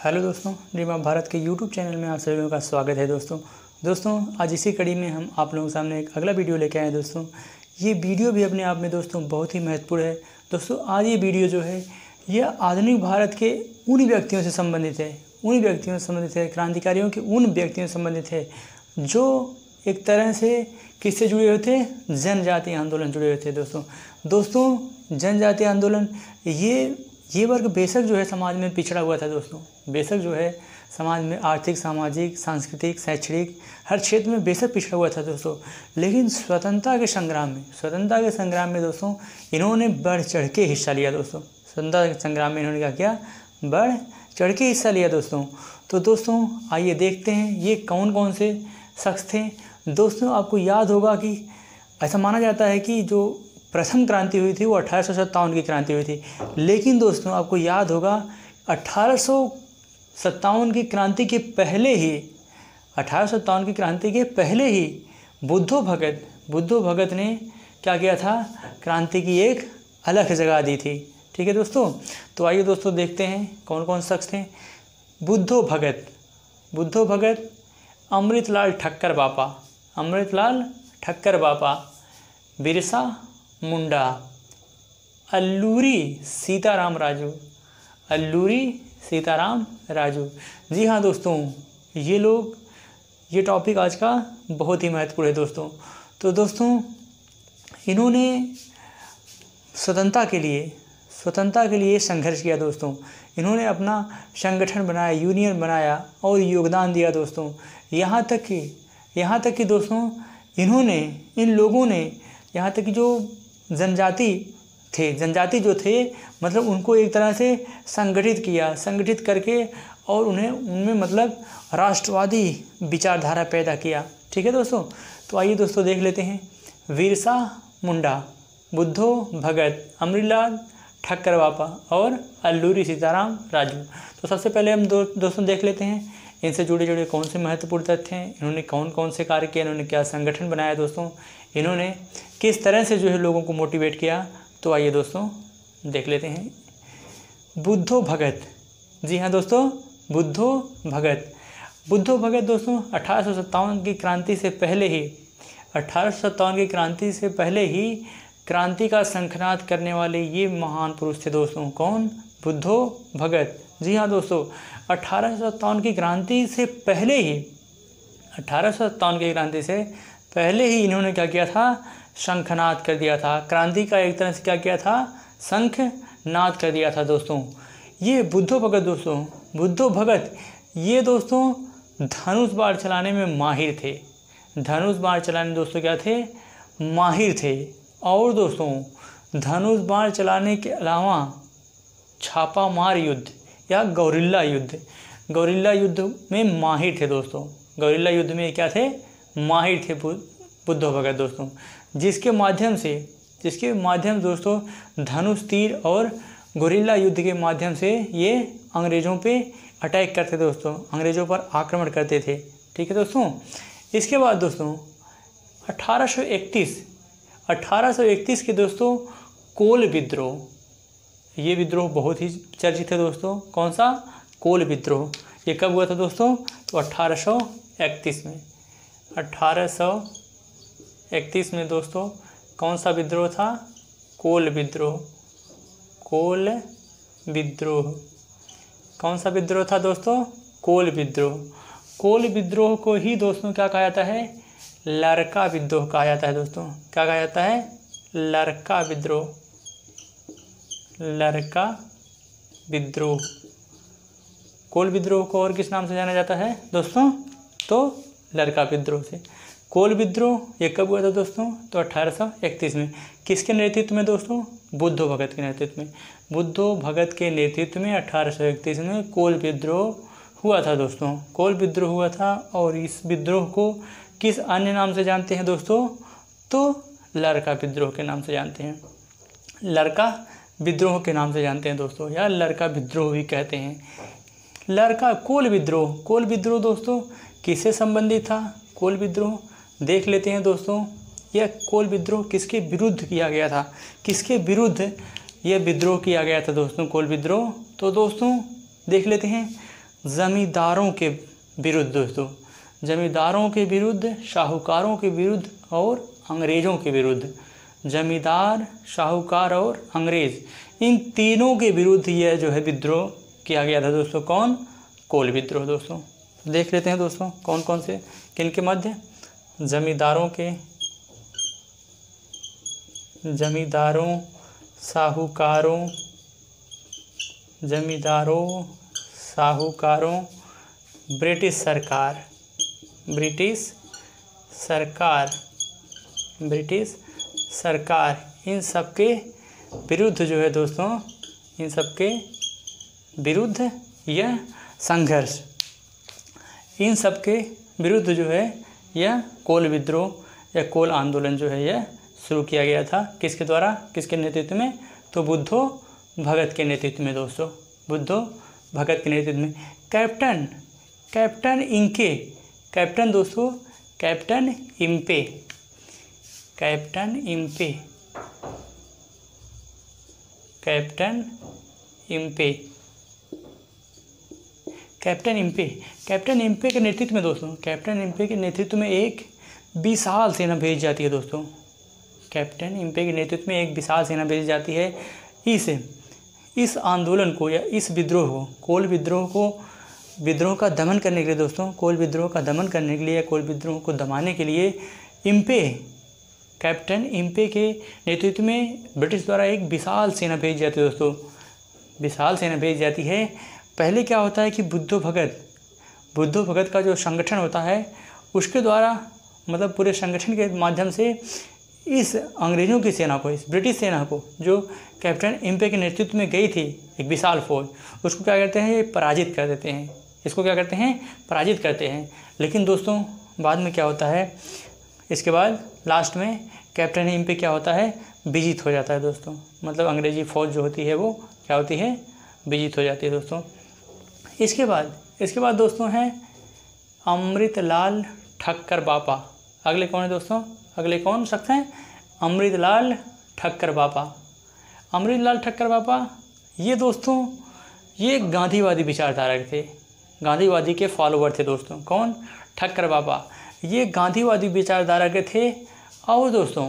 Hello दोस्तों, dream of Bharat के YouTube channel में आप सभी लोगों का स्वागत है। दोस्तों आज इसी कड़ी में हम आप लोगों के सामने एक अगला वीडियो लेके आए हैं। दोस्तों ये वीडियो भी अपने आप में दोस्तों बहुत ही महत्वपूर्ण है। दोस्तों आज ये वीडियो जो है ये आधुनिक भारत के उन व्यक्तियों से संबंधित है, क्रांतिकारियों के उन व्यक्तियों से संबंधित है जो एक तरह से किससे जुड़े हुए थे, जनजातीय आंदोलन जुड़े हुए थे। दोस्तों जनजातीय आंदोलन ये वर्ग बेशक जो है समाज में पिछड़ा हुआ था। दोस्तों बेशक जो है समाज में आर्थिक, सामाजिक, सांस्कृतिक, शैक्षणिक हर क्षेत्र में बेशक पिछड़ा हुआ था दोस्तों, लेकिन स्वतंत्रता के संग्राम में दोस्तों इन्होंने बढ़ चढ़ के हिस्सा लिया। दोस्तों स्वतंत्रता के संग्राम में इन्होंने क्या किया, बढ़ चढ़ के हिस्सा लिया। तो दोस्तों आइए देखते हैं ये कौन कौन से शख्स थे। दोस्तों आपको याद होगा कि ऐसा माना जाता है कि जो प्रथम क्रांति हुई थी वो 1857 की क्रांति हुई थी, लेकिन दोस्तों आपको याद होगा 1857 की क्रांति के पहले ही बुद्धो भगत ने क्या किया था, क्रांति की एक अलग जगह दी थी। ठीक है दोस्तों, तो आइए दोस्तों देखते हैं कौन कौन शख्स थे। बुद्धो भगत, अमृतलाल ठक्कर बापा, बिरसा मुंडा, अल्लूरी सीताराम राजू। जी हाँ दोस्तों, ये टॉपिक आज का बहुत ही महत्वपूर्ण है दोस्तों। तो दोस्तों इन्होंने स्वतंत्रता के लिए संघर्ष किया। दोस्तों इन्होंने अपना संगठन बनाया, यूनियन बनाया और योगदान दिया। दोस्तों यहाँ तक कि दोस्तों इन लोगों ने यहाँ तक कि जो जनजाति जो थे मतलब उनको एक तरह से संगठित करके और उनमें मतलब राष्ट्रवादी विचारधारा पैदा किया। ठीक है दोस्तों, तो आइए दोस्तों देख लेते हैं। बिरसा मुंडा, बुद्धो भगत, अमृतलाल ठक्कर बापा और अल्लूरी सीताराम राजू। तो सबसे पहले हम दोस्तों देख लेते हैं इनसे जुड़े कौन से महत्वपूर्ण तथ्य हैं, इन्होंने कौन कौन से कार्य किए, इन्होंने क्या संगठन बनाया, दोस्तों इन्होंने किस तरह से जो है लोगों को मोटिवेट किया। तो आइए दोस्तों देख लेते हैं। बुद्धो भगत, जी हाँ दोस्तों, बुद्धो भगत दोस्तों 1857 की क्रांति से पहले ही क्रांति का शंखनाद करने वाले ये महान पुरुष थे। दोस्तों कौन, बुद्धो भगत। जी हाँ दोस्तों, 1857 की क्रांति से पहले ही इन्होंने क्या किया था, शंखनाद कर दिया था। क्रांति का एक तरह से क्या किया था, शंखनाद कर दिया था। दोस्तों ये बुद्धो भगत ये दोस्तों धनुष बाण चलाने में माहिर थे। दोस्तों क्या थे, माहिर थे। और दोस्तों धनुष बाण चलाने के अलावा छापामार युद्ध या गौरिल्ला युद्ध में माहिर थे। दोस्तों गौरिल्ला युद्ध में क्या थे, माहिर थे बुद्धो भगत। दोस्तों जिसके माध्यम दोस्तों धनुष तीर और गौरिल्ला युद्ध के माध्यम से ये अंग्रेज़ों पे अटैक करते, दोस्तों अंग्रेज़ों पर आक्रमण करते थे। ठीक है दोस्तों, इसके बाद दोस्तों 1831 के दोस्तों कोल विद्रोह, ये विद्रोह बहुत ही चर्चित है दोस्तों। कौन सा, कोल विद्रोह। ये कब हुआ था दोस्तों, तो 1831 में दोस्तों कौन सा विद्रोह था, कोल विद्रोह। कौन सा विद्रोह था दोस्तों, कोल विद्रोह को ही दोस्तों क्या कहा जाता है, लरका विद्रोह कहा जाता है। दोस्तों क्या कहा जाता है, लरका विद्रोह। कोल विद्रोह को और किस नाम से जाना जाता है दोस्तों, तो लरका विद्रोह से। कोल विद्रोह ये कब हुआ था दोस्तों, तो 1831 में। किसके नेतृत्व में दोस्तों, बुद्धो भगत के नेतृत्व में 1831 में कोल विद्रोह हुआ था। दोस्तों कोल विद्रोह हुआ था और इस विद्रोह को किस अन्य नाम से जानते हैं दोस्तों, तो लरका विद्रोह के नाम से जानते हैं। दोस्तों या लरका विद्रोह भी कहते हैं। कोल विद्रोह दोस्तों किससे संबंधित था, कोल विद्रोह देख लेते हैं दोस्तों। यह कोल विद्रोह किसके विरुद्ध किया गया था, किसके विरुद्ध यह विद्रोह किया गया था दोस्तों, कोल विद्रोह। तो दोस्तों देख लेते हैं, जमींदारों के विरुद्ध दोस्तों, जमींदारों के विरुद्ध, साहूकारों के विरुद्ध और अंग्रेज़ों के विरुद्ध। जमींदार, साहूकार और अंग्रेज़, इन तीनों के विरुद्ध यह जो है विद्रोह किया गया था दोस्तों। कौन? कोल विद्रोह दोस्तों। देख लेते हैं दोस्तों कौन कौन से, किन के मध्य? जमींदारों के, जमींदारों, साहूकारों, जमींदारों, साहूकारों, ब्रिटिश सरकार, ब्रिटिश सरकार, ब्रिटिश सरकार, इन सब के विरुद्ध जो है दोस्तों, इन सब के विरुद्ध यह संघर्ष, इन सब के विरुद्ध जो है यह कोल विद्रोह या कोल आंदोलन जो है यह शुरू किया गया था। किसके द्वारा, किसके नेतृत्व में? तो बुद्धो भगत के नेतृत्व में दोस्तों, बुद्धो भगत के नेतृत्व में। कैप्टन, कैप्टन इनके, कैप्टन दोस्तों, captain Impey, captain Impey, captain Impey, captain Impey, captain Impey के नेतृत्व में दोस्तों, कैप्टन इम्पे के नेतृत्व में एक विशाल सेना भेजी जाती है दोस्तों। कैप्टन इम्पे के नेतृत्व में एक विशाल सेना भेजी जाती है इस आंदोलन को या इस विद्रोह को, कोल विद्रोह को, विद्रोह का दमन करने के लिए दोस्तों, कोल विद्रोह का दमन करने के लिए या कोल विद्रोह को दमाने के लिए इम्पे, कैप्टन इम्पे के नेतृत्व में ब्रिटिश द्वारा एक विशाल सेना भेजी जाती है दोस्तों, विशाल सेना भेजी जाती है। पहले क्या होता है कि बुद्धो भगत का जो संगठन होता है उसके द्वारा, मतलब पूरे संगठन के माध्यम से इस अंग्रेज़ों की सेना को, इस ब्रिटिश सेना को जो कैप्टन इम्पे के नेतृत्व में गई थी एक विशाल फौज, उसको क्या करते हैं, ये पराजित कर देते हैं, इसको क्या करते हैं, पराजित करते हैं। लेकिन दोस्तों बाद में क्या होता है, इसके बाद लास्ट में कैप्टन इम्पे क्या होता है, विजित हो जाता है दोस्तों, मतलब अंग्रेज़ी फ़ौज जो होती है वो क्या होती है, विजित हो जाती है दोस्तों। इसके बाद दोस्तों हैं अमृतलाल ठक्कर बापा। अगले कौन है दोस्तों, अगले कौन शख्स हैं, अमृतलाल ठक्कर बापा। अमृतलाल ठक्कर बापा ये दोस्तों, ये गांधीवादी विचारधारा के थे, गांधीवादी के फॉलोवर थे दोस्तों। कौन? ठक्कर बापा, ये गांधीवादी विचारधारा के थे। और दोस्तों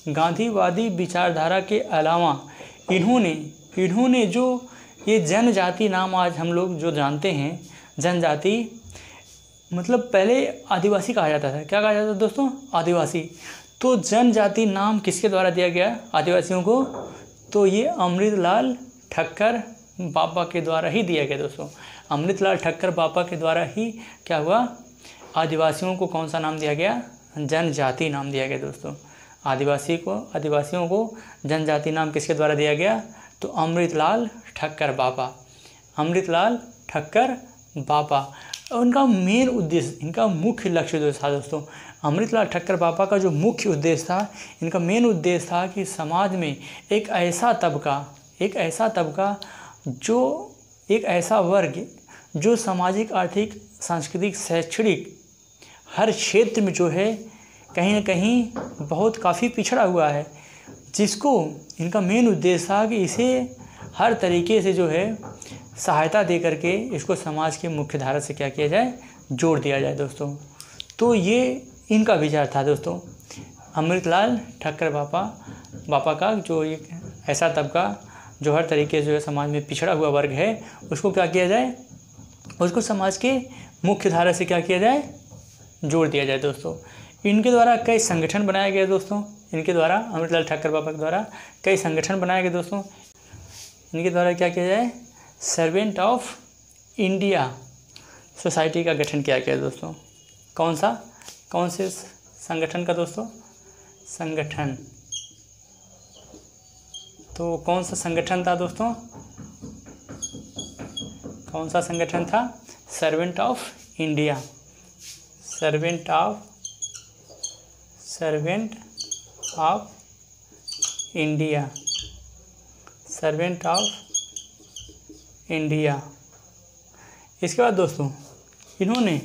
गांधीवादी विचारधारा के अलावा इन्होंने जो ये जनजाति नाम आज हम लोग जो जानते हैं, जनजाति मतलब पहले आदिवासी कहा जाता था। क्या कहा जाता था दोस्तों? आदिवासी। तो जनजाति नाम किसके द्वारा दिया गया आदिवासियों को? तो ये अमृतलाल ठक्कर बापा के द्वारा ही दिया गया दोस्तों। अमृतलाल ठक्कर बापा के द्वारा ही क्या हुआ, आदिवासियों को कौन सा नाम दिया गया? जनजाति नाम दिया गया दोस्तों। आदिवासियों को जनजाति नाम किसके द्वारा दिया गया? तो अमृतलाल ठक्कर बापा, अमृतलाल ठक्कर बापा। उनका मेन उद्देश्य, इनका मुख्य लक्ष्य जो था दोस्तों, अमृतलाल ठक्कर बापा का जो मुख्य उद्देश्य था, इनका मेन उद्देश्य था कि समाज में एक ऐसा तबका जो एक ऐसा वर्ग जो सामाजिक, आर्थिक, सांस्कृतिक, शैक्षणिक हर क्षेत्र में जो है कहीं ना कहीं बहुत काफ़ी पिछड़ा हुआ है, जिसको इनका मेन उद्देश्य था कि इसे हर तरीके से जो है सहायता दे करके इसको समाज के मुख्य धारा से क्या किया जाए, जोड़ दिया जाए दोस्तों। तो ये इनका विचार था दोस्तों। अमृतलाल ठक्कर बापा का जो एक ऐसा तबका जो हर तरीके से जो है समाज में पिछड़ा हुआ वर्ग है, उसको क्या किया जाए, उसको समाज के मुख्य धारा से क्या किया जाए, जोड़ दिया जाए दोस्तों। इनके द्वारा कई संगठन बनाए गए दोस्तों। इनके द्वारा, अमृतलाल ठक्कर बापा के द्वारा कई संगठन बनाए गए दोस्तों। इनके द्वारा क्या किया जाए, सर्वेंट ऑफ इंडिया सोसाइटी का गठन किया गया दोस्तों। कौन से संगठन का दोस्तों? संगठन, तो कौन सा संगठन था दोस्तों? कौन सा संगठन था? Servant of India, servant of India, servant of India. इसके बाद दोस्तों इन्होंने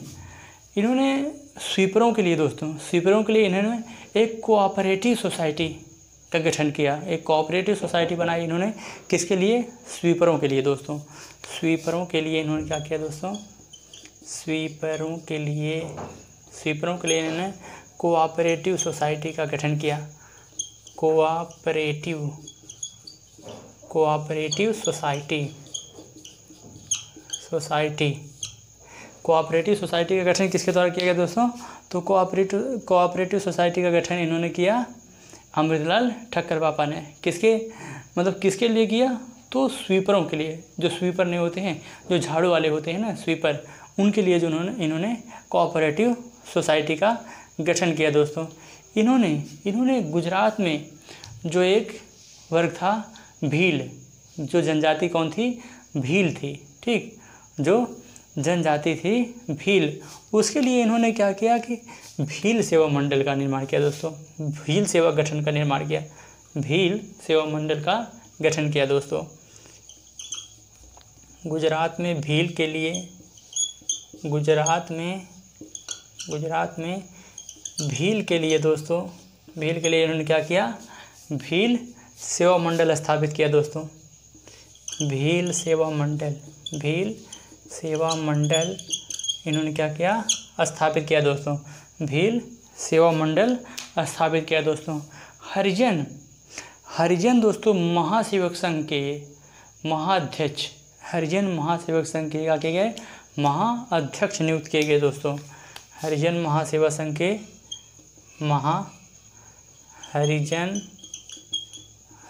स्वीपरों के लिए दोस्तों, स्वीपरों के लिए इन्होंने एक कोऑपरेटिव सोसाइटी का गठन किया, एक कोऑपरेटिव सोसाइटी बनाई इन्होंने, किसके लिए? स्वीपरों के लिए दोस्तों। स्वीपरों के लिए इन्होंने क्या किया दोस्तों? स्वीपरों के लिए इन्होंने कोऑपरेटिव सोसाइटी का गठन किया। कोऑपरेटिव सोसाइटी का गठन किसके द्वारा किया गया दोस्तों? तो कोऑपरेटिव सोसाइटी का गठन इन्होंने किया अमृतलाल ठक्कर पापा ने। किसके लिए किया? तो स्वीपरों के लिए, जो स्वीपर नहीं होते हैं, जो झाड़ू वाले होते हैं ना स्वीपर, उनके लिए जो इन्होंने कोऑपरेटिव सोसाइटी का गठन किया दोस्तों। इन्होंने गुजरात में जो एक वर्ग था भील, जो जनजाति कौन थी? भील थी, ठीक, जो जनजाति थी भील, उसके लिए इन्होंने क्या किया कि भील सेवा मंडल का निर्माण किया दोस्तों। भील सेवा गठन का निर्माण किया, भील सेवा मंडल का गठन किया दोस्तों। गुजरात में भील के लिए दोस्तों, भील के लिए इन्होंने क्या किया? भील सेवा मंडल स्थापित किया दोस्तों। भील सेवा मंडल इन्होंने क्या किया? स्थापित किया दोस्तों। भील सेवा मंडल स्थापित किया दोस्तों। हरिजन दोस्तों महासेवक संघ के महाअध्यक्ष, हरिजन महासेवक संघ के क्या किए गए? महाअध्यक्ष नियुक्त किए गए दोस्तों। हरिजन महासेवक संघ के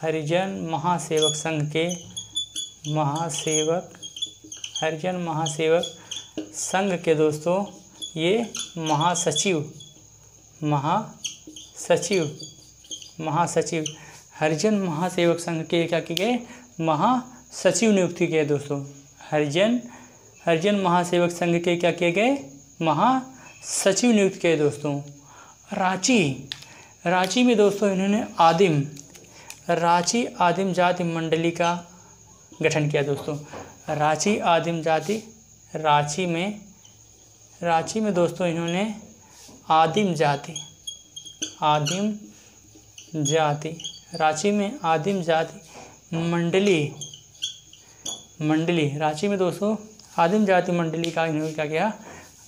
हरिजन महासेवक संघ के हरिजन महासेवक संघ के दोस्तों ये महासचिव हरिजन महासेवक संघ के क्या किए गए? महासचिव नियुक्ति किए दोस्तों। हरिजन महासेवक संघ के क्या किए गए? महासचिव नियुक्त किए दोस्तों। रांची में दोस्तों इन्होंने आदिम जाति मंडली का गठन किया दोस्तों। रांची में दोस्तों इन्होंने आदिम जाति मंडली रांची में दोस्तों आदिम जाति मंडली का इन्होंने क्या किया?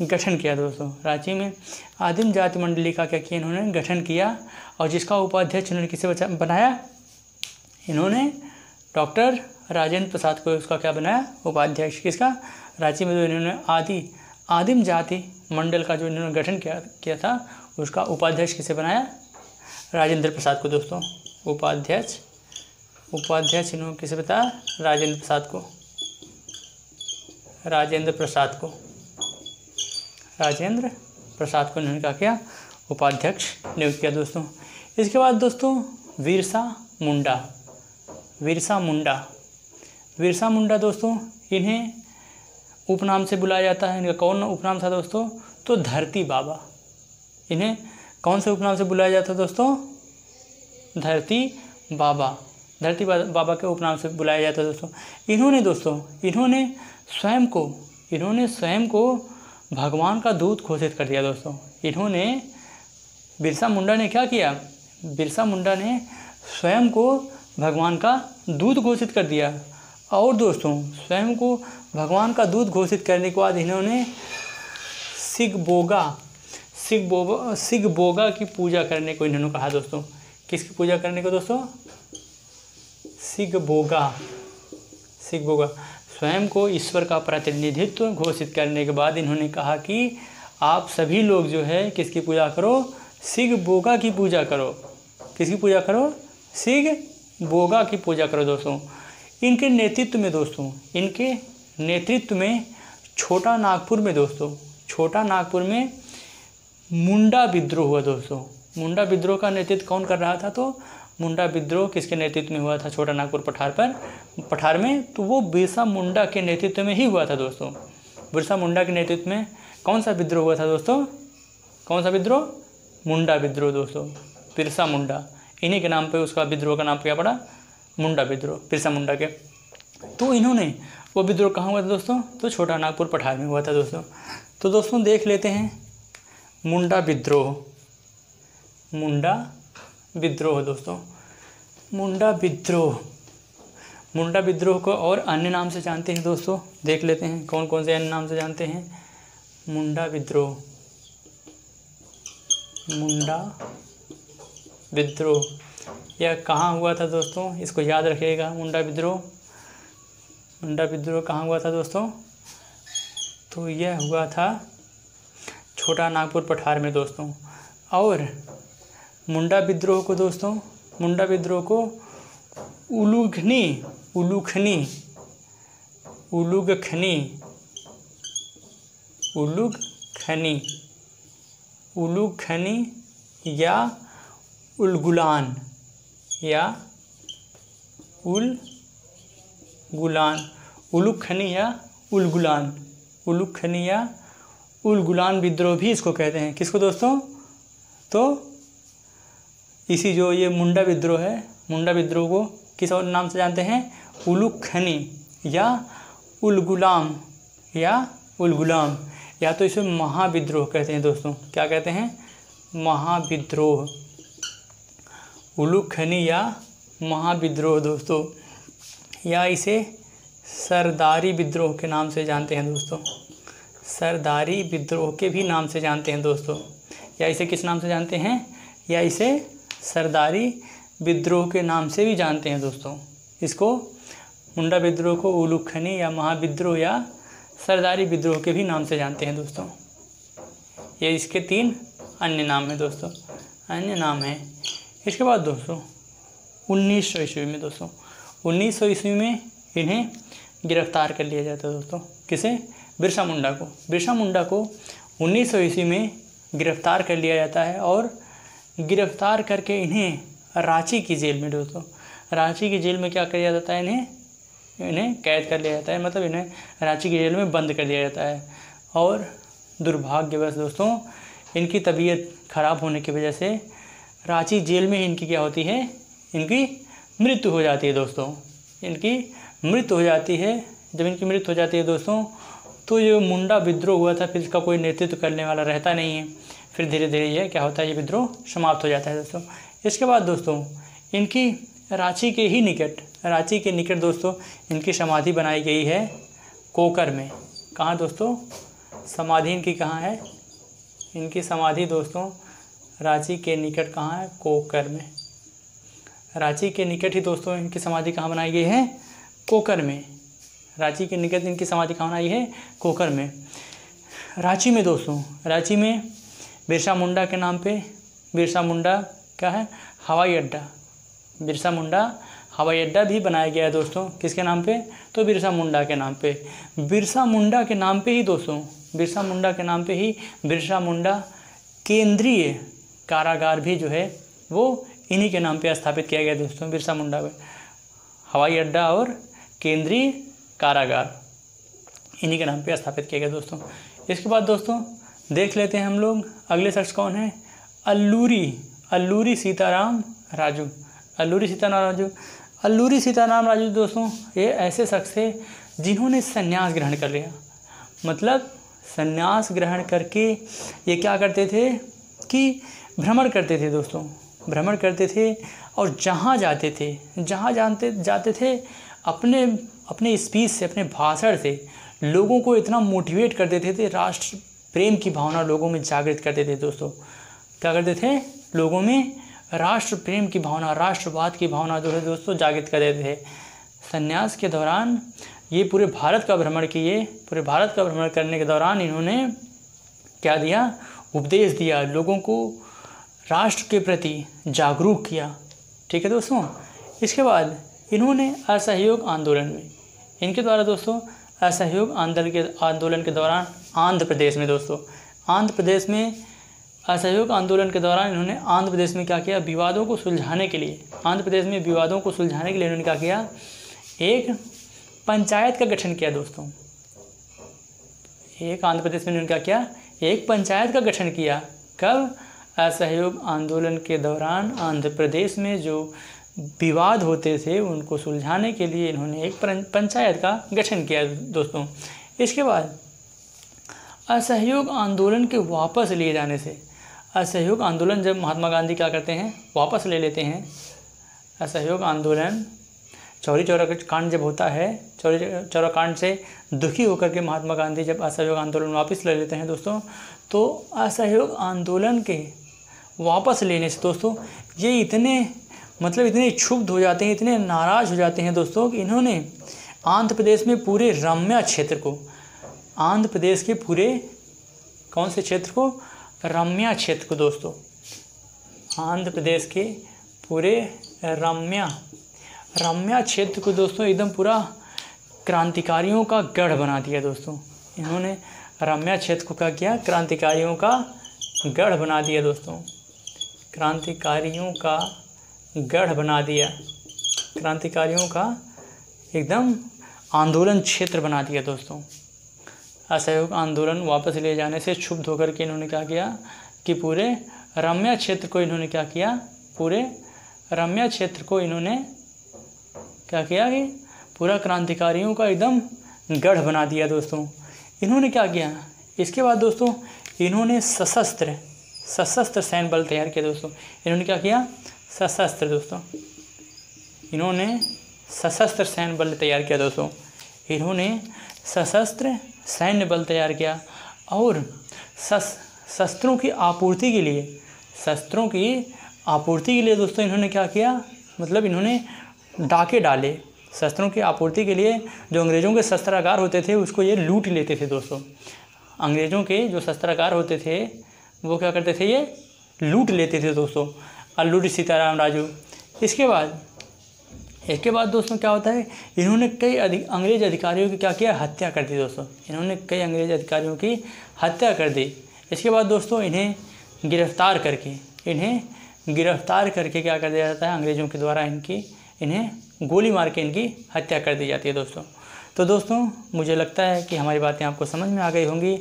गठन किया दोस्तों। रांची में आदिम जाति मंडली का क्या किया? इन्होंने गठन किया, और जिसका उपाध्यक्ष इन्होंने किसे बनाया? इन्होंने डॉक्टर राजेंद्र प्रसाद को उसका क्या बनाया? उपाध्यक्ष। किसका? रांची में जो इन्होंने आदिम जाति मंडल का जो इन्होंने गठन किया था, उसका उपाध्यक्ष किसे बनाया? राजेंद्र प्रसाद को दोस्तों। उपाध्यक्ष इन्होंने किसे बताया? राजेंद्र प्रसाद को इन्होंने क्या किया? उपाध्यक्ष नियुक्त किया दोस्तों। इसके बाद दोस्तों बिरसा मुंडा दोस्तों, इन्हें उपनाम से बुलाया जाता है। इनका कौन उपनाम था दोस्तों? तो धरती बाबा। इन्हें कौन से उपनाम से बुलाया जाता है दोस्तों? धरती बाबा के उपनाम से बुलाया जाता है दोस्तों। इन्होंने स्वयं को भगवान का दूत घोषित कर दिया दोस्तों। बिरसा मुंडा ने क्या किया? बिरसा मुंडा ने स्वयं को भगवान का दूत घोषित कर दिया। और दोस्तों स्वयं को भगवान का दूत घोषित करने के बाद इन्होंने सिगबोगा की पूजा करने को इन्होंने कहा दोस्तों। किसकी पूजा करने को दोस्तों? सिगबोगा। स्वयं को ईश्वर का प्रतिनिधित्व घोषित करने के बाद इन्होंने कहा कि आप सभी लोग जो है किसकी पूजा करो? सिगबोगा की पूजा करो। किसकी पूजा करो? सिगबोगा की पूजा करो दोस्तों। इनके नेतृत्व में छोटा नागपुर में मुंडा विद्रोह हुआ दोस्तों। मुंडा विद्रोह का नेतृत्व कौन कर रहा था? तो मुंडा विद्रोह किसके नेतृत्व में हुआ था? छोटा नागपुर पठार में, तो वो बिरसा मुंडा के नेतृत्व में ही हुआ था दोस्तों। बिरसा मुंडा के नेतृत्व में कौन सा विद्रोह हुआ था दोस्तों? कौन सा विद्रोह? मुंडा विद्रोह दोस्तों। बिरसा मुंडा, इन्हीं के नाम पे उसका विद्रोह का नाम क्या पड़ा? मुंडा विद्रोह, बिरसा मुंडा के। तो इन्होंने वो विद्रोह कहाँ हुआ था दोस्तों? तो छोटा नागपुर पठार में हुआ था दोस्तों। तो दोस्तों देख लेते हैं मुंडा विद्रोह दोस्तों। मुंडा विद्रोह। मुंडा विद्रोह को और अन्य नाम से जानते हैं दोस्तों, देख लेते हैं कौन कौन से अन्य नाम से जानते हैं। मुंडा विद्रोह, मुंडा विद्रोह यह कहाँ हुआ था दोस्तों, इसको याद रखिएगा। मुंडा विद्रोह, मुंडा विद्रोह कहाँ हुआ था दोस्तों, तो यह हुआ था छोटा नागपुर पठार में दोस्तों। और मुंडा विद्रोह को दोस्तों, मुंडा विद्रोह को उलूखनी, उलूखनी, उलूखनी, उलूखनी, उलूखनी या उलगुलान, या उलगुलान, उलूखनी या उलगुलान, उलूखनी या उलगुलान विद्रोह भी इसको कहते हैं। किसको दोस्तों, तो इसी जो ये मुंडा विद्रोह है, मुंडा विद्रोह को किस और नाम से जानते हैं, उलूखनी या उलगुलाम, या उलगुलाम, या तो इसे महाविद्रोह कहते हैं दोस्तों। क्या कहते हैं, महाविद्रोह, उलूखनी या महाविद्रोह दोस्तों, या इसे सरदारी विद्रोह के नाम से जानते हैं दोस्तों। सरदारी विद्रोह के भी नाम से जानते हैं दोस्तों, या इसे किस नाम से जानते हैं, या इसे सरदारी विद्रोह के नाम से भी जानते हैं दोस्तों। इसको मुंडा विद्रोह को उलूखनी या महाविद्रोह या सरदारी विद्रोह के भी नाम से जानते हैं दोस्तों। ये इसके 3 अन्य नाम हैं दोस्तों, अन्य नाम हैं। इसके बाद दोस्तों 1900 ईस्वी में दोस्तों, 1900 ईस्वी में इन्हें गिरफ्तार कर लिया जाता है दोस्तों। किसे, बिरसा मुंडा को। बिरसा मुंडा को 1900 ईस्वी में गिरफ्तार कर लिया जाता है और गिरफ्तार करके इन्हें रांची की जेल में दोस्तों, रांची की जेल में क्या किया जाता है, इन्हें कैद कर लिया जाता है, मतलब इन्हें रांची की जेल में बंद कर दिया जाता है। और दुर्भाग्यवश दोस्तों इनकी तबीयत खराब होने की वजह से रांची जेल में इनकी क्या होती है, इनकी मृत्यु हो जाती है दोस्तों। इनकी मृत्यु हो जाती है। जब इनकी मृत्यु हो जाती है दोस्तों, तो ये मुंडा विद्रोह हुआ था, फिर इसका कोई नेतृत्व करने वाला रहता नहीं है। फिर धीरे धीरे ये क्या होता है, ये विद्रोह समाप्त हो जाता है दोस्तों। इसके बाद दोस्तों इनकी रांची के ही निकट, रांची के निकट दोस्तों इनकी समाधि बनाई गई है कोकर में। कहाँ दोस्तों, समाधि इनकी कहाँ है, इनकी समाधि दोस्तों रांची के निकट कहाँ है, कोकर में। रांची के निकट ही दोस्तों इनकी समाधि कहाँ बनाई गई है, कोकर में। रांची के निकट इनकी समाधि कहाँ बनाई है, कोकर में। रांची में दोस्तों, रांची में बिरसा मुंडा के नाम पे, बिरसा मुंडा क्या है, हवाई अड्डा, बिरसा मुंडा हवाई अड्डा भी बनाया गया है दोस्तों। किसके नाम पे, तो बिरसा मुंडा के नाम पे। बिरसा मुंडा के नाम पे ही दोस्तों, बिरसा मुंडा के नाम पे ही बिरसा मुंडा केंद्रीय कारागार भी जो है वो इन्हीं के नाम पे स्थापित किया गया दोस्तों। बिरसा मुंडा पे हवाई अड्डा और केंद्रीय कारागार इन्हीं के नाम पे स्थापित किया गया दोस्तों। इसके बाद दोस्तों देख लेते हैं हम लोग अगले शख्स कौन है, अल्लूरी सीताराम राजू। अल्लूरी सीताराम राजू, अल्लूरी सीताराम राजू दोस्तों ये ऐसे शख्स थे जिन्होंने संन्यास ग्रहण कर लिया। मतलब संन्यास ग्रहण करके ये क्या करते थे कि भ्रमण करते थे दोस्तों, भ्रमण करते थे और जहाँ जाते थे, जहाँ जाते थे अपने स्पीच से, अपने भाषण से लोगों को इतना मोटिवेट कर देते थे, राष्ट्र प्रेम की भावना लोगों में जागृत करते थे दोस्तों। क्या करते थे, लोगों में राष्ट्र प्रेम की भावना, राष्ट्रवाद की भावना जो है दोस्तों जागृत कर देते थे। संन्यास के दौरान ये पूरे भारत का भ्रमण किए। पूरे भारत का भ्रमण करने के दौरान इन्होंने क्या दिया, उपदेश दिया, लोगों को राष्ट्र के प्रति जागरूक किया। ठीक है दोस्तों। इसके बाद इन्होंने असहयोग आंदोलन में, इनके द्वारा दोस्तों असहयोग आंदोलन के दौरान आंध्र प्रदेश में दोस्तों, आंध्र प्रदेश में असहयोग आंदोलन के दौरान इन्होंने आंध्र प्रदेश में क्या किया, विवादों को सुलझाने के लिए, आंध्र प्रदेश में विवादों को सुलझाने के लिए इन्होंने क्या किया, एक पंचायत का गठन किया दोस्तों। एक आंध्र प्रदेश में इन्होंने क्या किया, एक पंचायत का गठन किया। कब, असहयोग आंदोलन के दौरान आंध्र प्रदेश में जो विवाद होते थे उनको सुलझाने के लिए इन्होंने एक पंचायत का गठन किया दोस्तों। इसके बाद असहयोग आंदोलन के वापस लिए जाने से, असहयोग आंदोलन जब महात्मा गांधी क्या करते हैं, वापस ले लेते हैं, असहयोग आंदोलन, चौरी चौरा कांड जब होता है, चौरी चौरा कांड से दुखी होकर के महात्मा गांधी जब असहयोग आंदोलन वापस ले लेते हैं दोस्तों, तो असहयोग आंदोलन के वापस लेने से दोस्तों ये इतने इतने क्षुब्ध हो जाते हैं, इतने नाराज़ हो जाते हैं दोस्तों कि इन्होंने आंध्र प्रदेश में पूरे रम्या क्षेत्र को, आंध्र प्रदेश के पूरे कौन से क्षेत्र को, रम्या क्षेत्र को दोस्तों, आंध्र प्रदेश के पूरे रम्या क्षेत्र को दोस्तों एकदम पूरा क्रांतिकारियों का गढ़ बना दिया दोस्तों। इन्होंने रम्या क्षेत्र को क्या किया, क्रांतिकारियों का गढ़ बना दिया दोस्तों, क्रांतिकारियों का गढ़ बना दिया, क्रांतिकारियों का एकदम आंदोलन क्षेत्र बना दिया दोस्तों। असहयोग आंदोलन वापस ले जाने से क्षुब्ध होकर के इन्होंने क्या किया कि पूरे रम्या क्षेत्र को इन्होंने क्या किया, पूरे रम्या क्षेत्र को इन्होंने क्या किया कि पूरा क्रांतिकारियों का एकदम गढ़ बना दिया दोस्तों। इन्होंने क्या किया, इसके बाद दोस्तों इन्होंने सशस्त्र सैन्य बल तैयार किया दोस्तों। इन्होंने क्या किया, सशस्त्र दोस्तों, इन्होंने सशस्त्र सैन्य बल तैयार किया दोस्तों। इन्होंने सशस्त्र सैन्य बल तैयार किया और शस्त्रों की आपूर्ति के लिए दोस्तों इन्होंने क्या किया, इन्होंने डाके डाले। शस्त्रों की आपूर्ति के लिए जो अंग्रेज़ों के शस्त्रागार होते थे उसको ये लूट लेते थे दोस्तों। अंग्रेज़ों के जो शस्त्रागार होते थे वो क्या करते थे, ये लूट लेते थे दोस्तों। अल्लूरी सीताराम राजू। इसके बाद दोस्तों क्या होता है, इन्होंने कई अंग्रेज़ अधिकारियों की क्या किया, हत्या कर दी दोस्तों। इन्होंने कई अंग्रेज़ अधिकारियों की हत्या कर दी। इसके बाद दोस्तों इन्हें गिरफ्तार करके क्या कर दिया जाता है, अंग्रेज़ों के द्वारा इन्हें गोली मार के इनकी हत्या कर दी जाती है दोस्तों। तो दोस्तों मुझे लगता है कि हमारी बातें आपको समझ में आ गई होंगी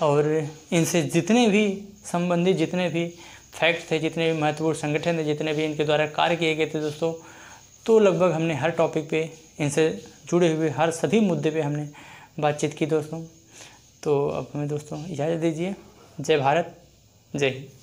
और इनसे जितने भी संबंधित जितने भी फैक्ट थे, जितने भी महत्वपूर्ण संगठन थे, जितने भी इनके द्वारा कार्य किए गए थे दोस्तों, तो लगभग हमने हर टॉपिक पे इनसे जुड़े हुए हर सभी मुद्दे पे हमने बातचीत की दोस्तों। तो अब हमें दोस्तों इजाज़त दीजिए। जय भारत, जय हिंद।